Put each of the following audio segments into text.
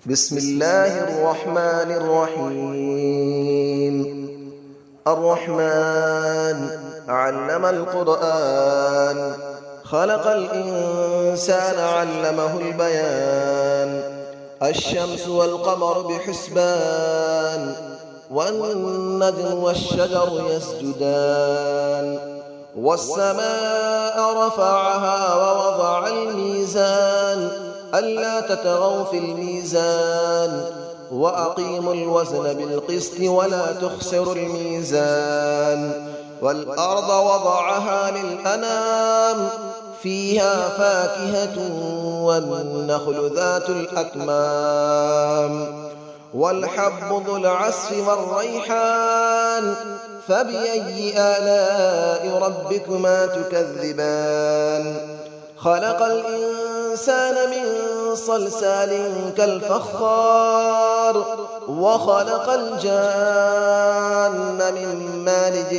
بسم الله الرحمن الرحيم. الرحمن علم القرآن، خلق الإنسان علمه البيان. الشمس والقمر بحسبان، والنجم والشجر يسجدان. والسماء رفعها ووضع الميزان، ألا تطغوا في الميزان، وأقيموا الوزن بالقسط ولا تخسروا الميزان. والأرض وضعها للأنام، فيها فاكهة والنخل ذات الأكمام. والحب ذو العصف والريحان، فبأي آلاء ربكما تكذبان. خلق الإنسان من صلصال كالفخار، وخلق الجان من مارج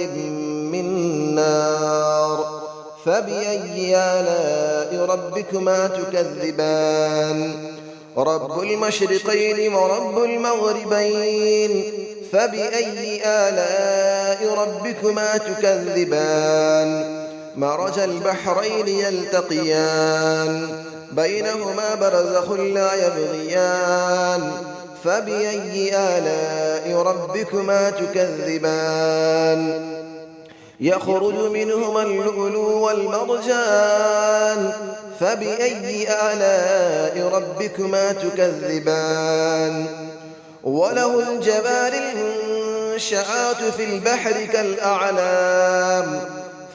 من نار. فبأي آلاء ربكما تكذبان. رب المشرقين ورب المغربين، فبأي آلاء ربكما تكذبان. مرج البحرين يلتقيان، بينهما برزخ لا يبغيان. فبأي آلاء ربكما تكذبان. يخرج منهما اللؤلؤ والمرجان، فبأي آلاء ربكما تكذبان. وله الجوار المنشآت في البحر كالأعلام،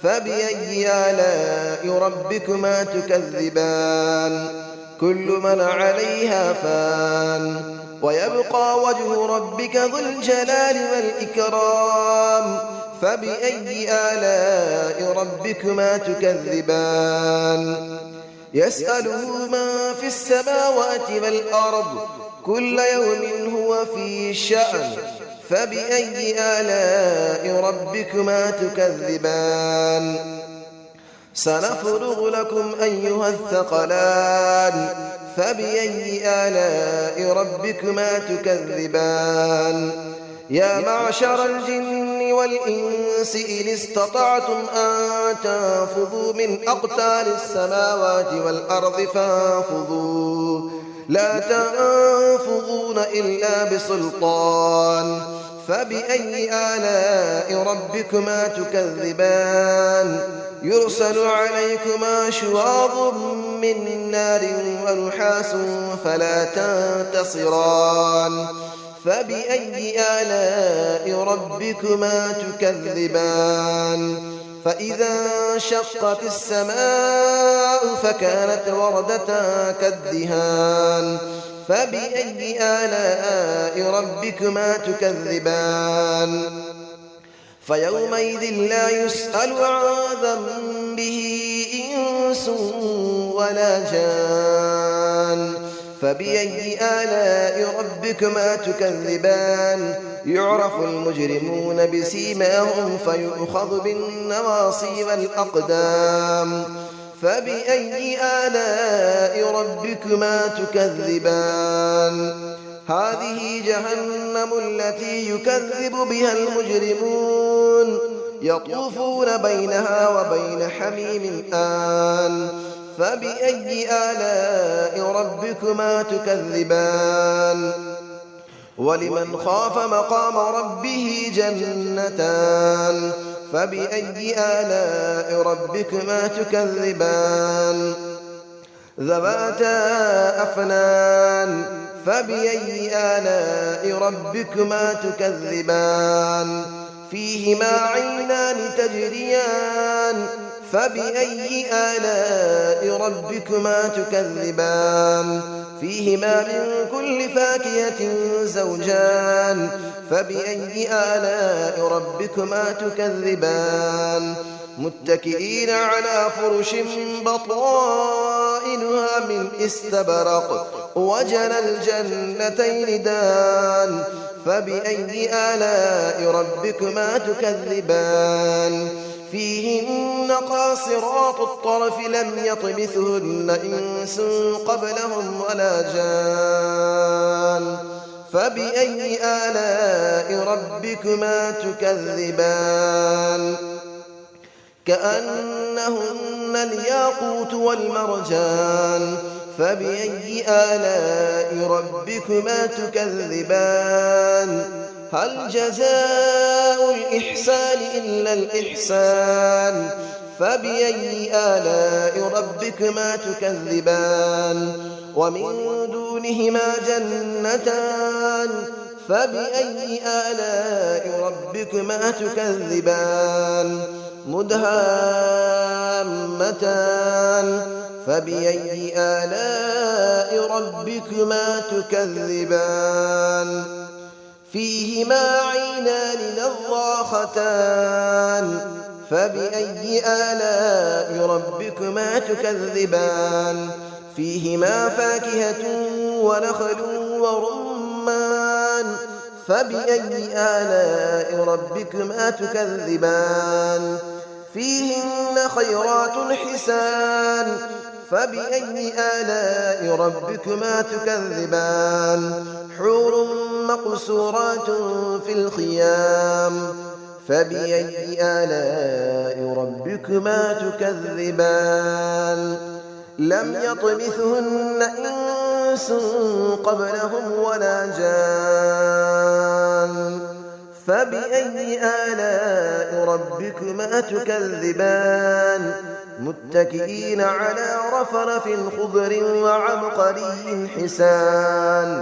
فبأي آلاء ربكما تكذبان. كل من عليها فان، ويبقى وجه ربك ذو الجلال والإكرام. فبأي آلاء ربكما تكذبان. يسأله من في السماوات والأرض، كل يوم هو في شأن. فبأي آلاء ربكما تكذبان. سنفرغ لكم أيها الثقلان، فبأي آلاء ربكما تكذبان. يا معشر الجن والإنس إن استطعتم أن تنفذوا من أقطار السماوات والأرض فانفذوا، لا تنفذون إلا بسلطان. فبأي آلاء ربكما تكذبان. يرسل عليكما شواظ من نار ونحاس فلا تنتصران. فبأي آلاء ربكما تكذبان. فإذا انشقت السماء فكانت وردة كالدهان. فبأي آلاء ربكما تكذبان. فيومئذ لا يسأل عن ذنبه إنس ولا جان. فبأي آلاء ربكما تكذبان. يعرف المجرمون بسيماهم فيؤخذ بالنواصي والأقدام. فبأي آلاء ربكما تكذبان. هذه جهنم التي يكذب بها المجرمون، يطوفون بينها وبين حميم آن. فبأي آلاء ربكما تكذبان. ولمن خاف مقام ربه جنتان. فبأي آلاء ربكما تكذبان. ذواتا أفنان. فبأي آلاء ربكما تكذبان. فيهما عينان تجريان. فبأي آلاء ربكما تكذبان. فيهما من كل فاكهة زوجان. فبأي آلاء ربكما تكذبان. متكئين على فرش بطائنها من استبرق، وجنى الجنتين دان. فبأي آلاء ربكما تكذبان. فيهن قاصرات الطرف لم يطمثهن إنس قبلهم ولا جان. فبأي آلاء ربكما تكذبان كأنهن الياقوت والمرجان فبأي آلاء ربكما تكذبان هل جزاء الإحسان إلا الإحسان فبأي آلاء ربكما تكذبان ومن دونهما جنتان فبأي آلاء ربكما تكذبان مدهامتان فبأي آلاء ربكما تكذبان فيهما عينان نضاختان فبأي آلاء ربكما تكذبان فيهما فاكهة ونخل ورمان فبأي آلاء ربكما تكذبان فيهن خيرات حسان فبأي آلاء ربكما تكذبان حور مقصورات في الخيام فبأي آلاء ربكما تكذبان لم يطمثهن إنس قبلهم ولا جان فبأي آلاء ربكما تكذبان متكئين على رفرف خضر وعبقري حسان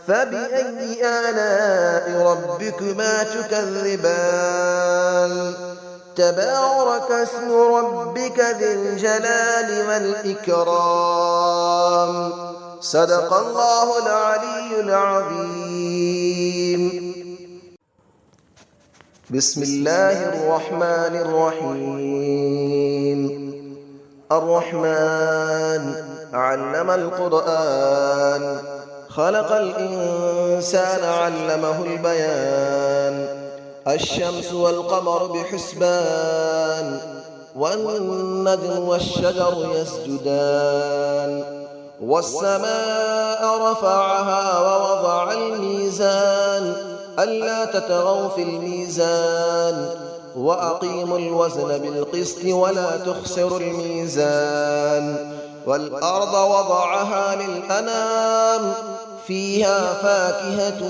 فبأي آلاء ربكما تكذبان تبارك اسم ربك ذي الجلال والإكرام صدق الله العلي العظيم بسم الله الرحمن الرحيم الرحمن علم القرآن خلق الإنسان علمه البيان الشمس والقمر بحسبان والنجم والشجر يسجدان والسماء رفعها ووضع الميزان ألا تطغوا في الميزان وأقيموا الوزن بالقسط ولا تخسروا الميزان والأرض وضعها للأنام فيها فاكهة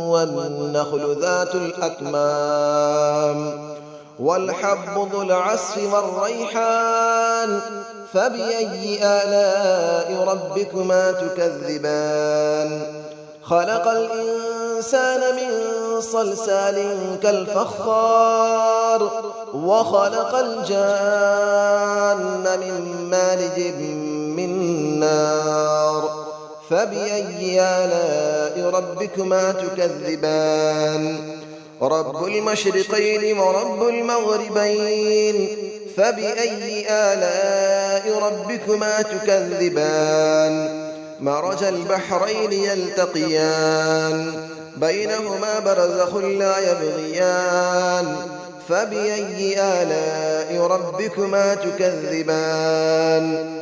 والنخل ذات الأكمام والحب ذو العصف والريحان فبأي آلاء ربكما تكذبان خلق الإنسان من صلصال كالفخار وخلق الجان من مارج من نار فبأي آلاء ربكما تكذبان رب المشرقين ورب المغربين فبأي آلاء ربكما تكذبان مرج البحرين يلتقيان بينهما برزخ لا يبغيان فبأي آلاء ربكما تكذبان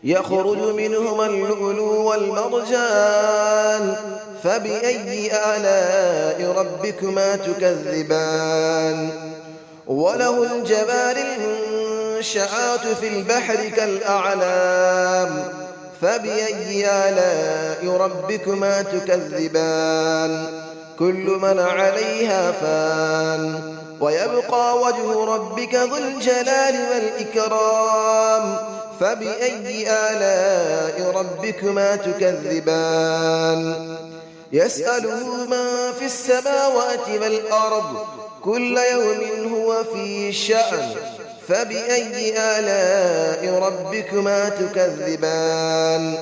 يخرج منهما اللؤلؤ والمرجان فبأي آلاء ربكما تكذبان وله الجبال المنشآت في البحر كالأعلام فبأي آلاء ربكما تكذبان كل من عليها فان ويبقى وجه ربك ذو الجلال والإكرام فبأي آلاء ربكما تكذبان يسأله من في السماوات والأرض كل يوم هو في شأن فبأي آلاء ربكما تكذبان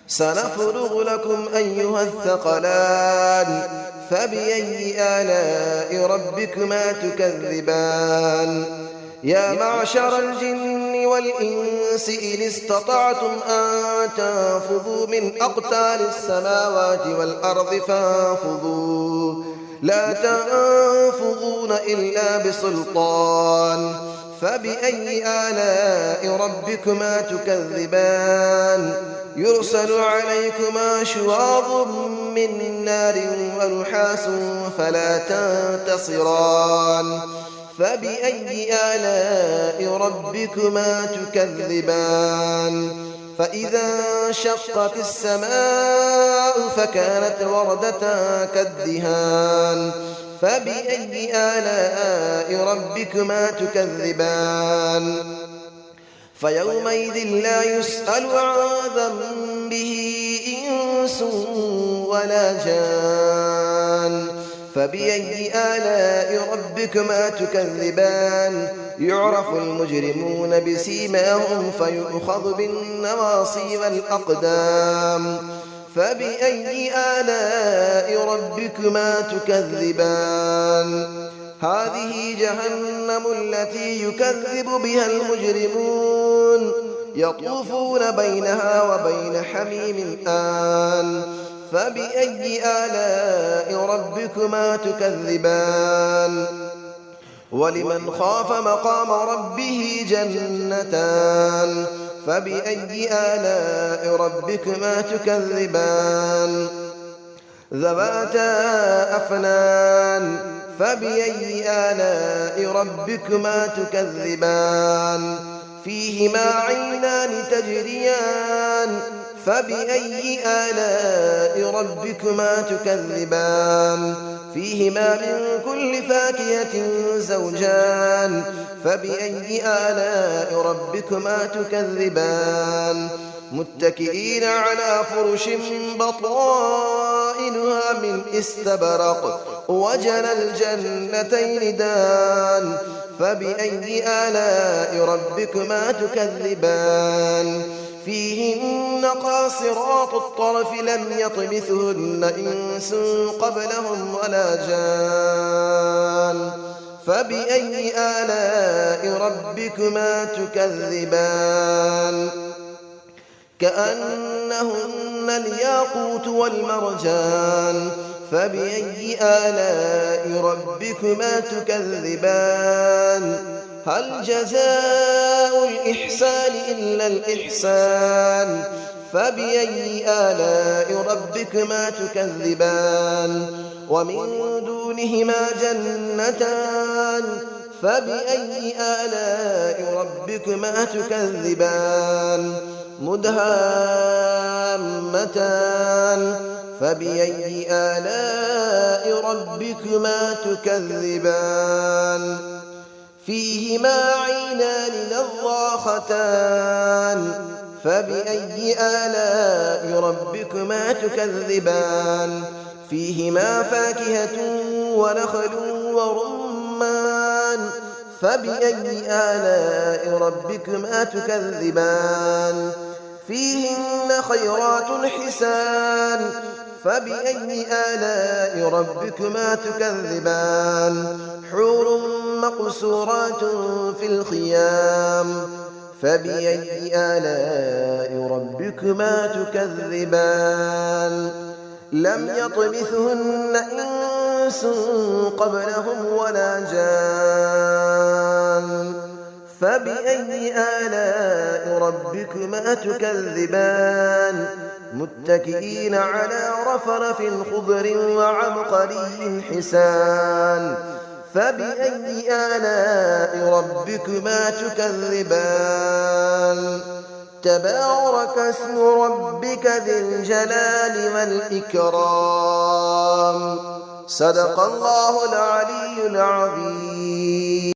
سنفرغ لكم أيها الثقلان فبأي آلاء ربكما تكذبان يا معشر الجن والإنس إن استطعتم أن تنفذوا من أقطار السماوات والأرض فانفذوا لا تنفذون إلا بسلطان فبأي آلاء ربكما تكذبان يرسل عليكما شواظ من نار ونحاس فلا تنتصران فبأي آلاء ربكما تكذبان فإذا انشقت السماء فكانت وردة كالدهان فبأي آلاء ربكما تكذبان فيومئذ لا يسأل عن ذنبه إنس ولا جان فبأي آلاء ربكما تكذبان يعرف المجرمون بسيماهم فيؤخذ بالنواصي والأقدام فبأي آلاء ربكما تكذبان هذه جهنم التي يكذب بها المجرمون يطوفون بينها وبين حميم آن فبأي آلاء ربكما تكذبان ولمن خاف مقام ربه جنتان فبأي آلاء ربكما تكذبان ذواتا أفنان فبأي آلاء ربكما تكذبان فيهما عينان تجريان فبأي آلاء ربكما تكذبان فيهما من كل فاكهة زوجان فبأي آلاء ربكما تكذبان متكئين على فرش بطائنها من استبرق وجنى الجنتين دان فبأي آلاء ربكما تكذبان فيهن قاصرات الطرف لم يطمثهن إنس قبلهم ولا جان فبأي آلاء ربكما تكذبان كأنهن الياقوت والمرجان فبأي آلاء ربكما تكذبان هل جزاء الإحسان إلا الإحسان فبأي آلاء ربكما تكذبان ومن دونهما جنتان فبأي آلاء ربكما تكذبان مدهامتان فبأي آلاء ربكما تكذبان فيهما عينان نضاختان فبأي آلاء ربكما تكذبان فيهما فاكهة ونخل ورمان فبأي آلاء ربكما تكذبان فيهن خيرات حسان فبأي آلاء ربكما تكذبان حور مقصورات في الخيام فبأي آلاء ربكما تكذبان لم يطمثهن إنس قبلهم ولا جان فبأي آلاء ربكما تكذبان متكئين على رفرف خضر وعبقري حسان فبأي آلاء ربكما تكذبان تبارك اسم ربك ذي الجلال والإكرام صدق الله العلي العظيم.